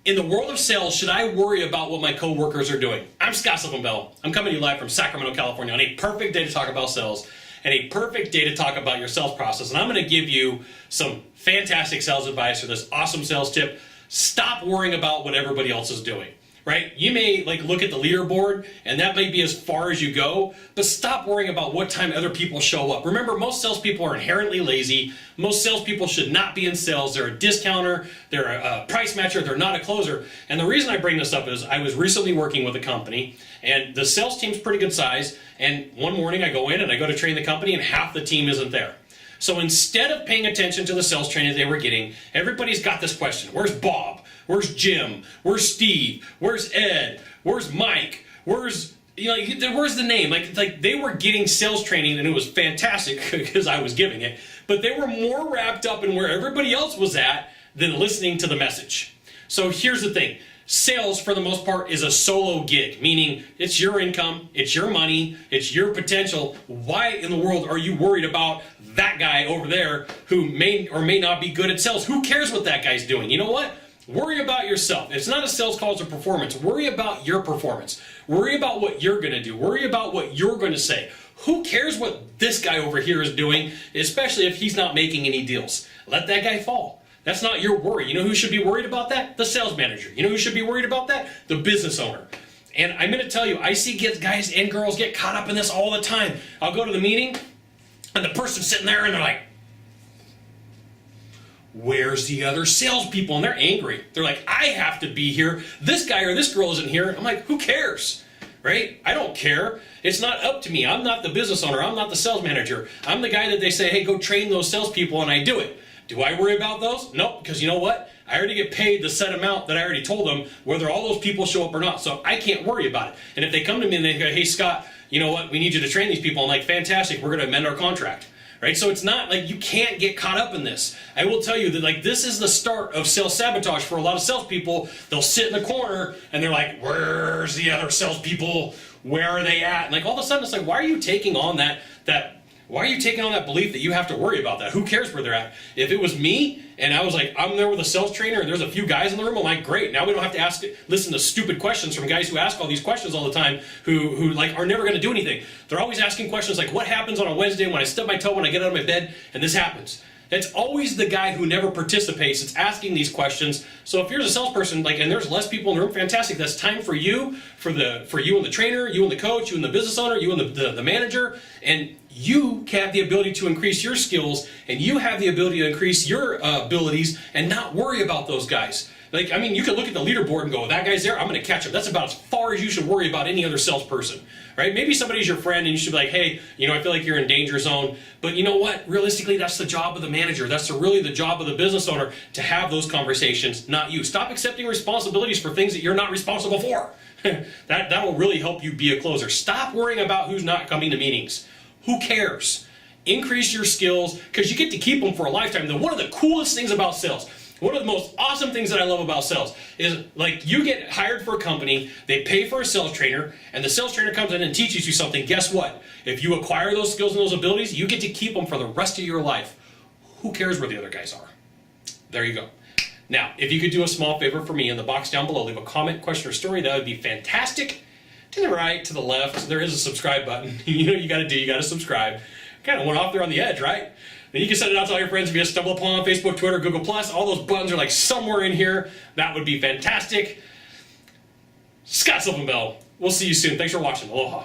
In the world of sales, should I worry about what my coworkers are doing? I'm Sylvan Bell. I'm coming to you live from Sacramento, California on a perfect day to talk about sales and a perfect day to talk about your sales process. And I'm going to give you some fantastic sales advice for this awesome sales tip. Stop worrying about what everybody else is doing. Right? You may look at the leaderboard and that may be as far as you go, but stop worrying about what time other people show up. Remember, most salespeople are inherently lazy. Most salespeople should not be in sales. They're a discounter, they're a price matcher, they're not a closer. And the reason I bring this up is I was recently working with a company and the sales team's pretty good size. And one morning I go in and I go to train the company and half the team isn't there. So instead of paying attention to the sales training they were getting, everybody's got this question. Where's Bob? Where's Jim? Where's Steve? Where's Ed? Where's Mike? Where's the name? Like they were getting sales training and it was fantastic because I was giving it, but they were more wrapped up in where everybody else was at than listening to the message. So here's the thing. Sales, for the most part, is a solo gig, meaning it's your income, it's your money, it's your potential. Why in the world are you worried about that guy over there who may or may not be good at sales? Who cares what that guy's doing? You know what? Worry about yourself. It's not a sales call, it's a performance. Worry about your performance. Worry about what you're going to do. Worry about what you're going to say. Who cares what this guy over here is doing, especially if he's not making any deals? Let that guy fall. That's not your worry. You know who should be worried about that? The sales manager. You know who should be worried about that? The business owner. And I'm going to tell you, I see guys and girls get caught up in this all the time. I'll go to the meeting, and the person's sitting there, and they're like, where's the other salespeople? And they're angry. They're like, I have to be here. This guy or this girl isn't here. I'm like, who cares? Right? I don't care. It's not up to me. I'm not the business owner. I'm not the sales manager. I'm the guy that they say, hey, go train those salespeople, and I do it. Do I worry about those? No, because you know what? I already get paid the set amount that I already told them, whether all those people show up or not. So I can't worry about it. And if they come to me and they go, hey, Scott, you know what? We need you to train these people. I'm like, fantastic. We're going to amend our contract. Right? So it's not like you can't get caught up in this. I will tell you that this is the start of sales sabotage for a lot of salespeople. They'll sit in the corner and they're like, where's the other salespeople? Where are they at? And all of a sudden it's like, why are you taking on that belief that you have to worry about that? Who cares where they're at? If it was me and I was like, I'm there with a sales trainer and there's a few guys in the room, I'm like, great. Now we don't have to listen to stupid questions from guys who ask all these questions all the time who are never going to do anything. They're always asking questions like, what happens on a Wednesday when I stub my toe when I get out of my bed and this happens? It's always the guy who never participates that's asking these questions. So if you're a salesperson, and there's less people in the room, fantastic. That's time for you, for you and the trainer, you and the coach, you and the business owner, you and the manager, and you have the ability to increase your skills, and you have the ability to increase your abilities, and not worry about those guys. You can look at the leaderboard and go, that guy's there, I'm going to catch him. That's about as far as you should worry about any other salesperson, right? Maybe somebody's your friend and you should be like, hey, I feel like you're in danger zone. But you know what? Realistically, that's the job of the manager. That's really the job of the business owner to have those conversations, not you. Stop accepting responsibilities for things that you're not responsible for. That will really help you be a closer. Stop worrying about who's not coming to meetings. Who cares? Increase your skills because you get to keep them for a lifetime. One of the coolest things about sales, one of the most awesome things that I love about sales is you get hired for a company, they pay for a sales trainer, and the sales trainer comes in and teaches you something. Guess what? If you acquire those skills and those abilities, you get to keep them for the rest of your life. Who cares where the other guys are? There you go. Now, if you could do a small favor for me in the box down below, leave a comment, question, or story, that would be fantastic. To the right, to the left, there is a subscribe button. You know what you got to subscribe. Kind of went off there on the edge, right? Then you can send it out to all your friends if you stumble upon Facebook, Twitter, Google+. All those buttons are somewhere in here. That would be fantastic. Sylvan Bell. We'll see you soon. Thanks for watching. Aloha.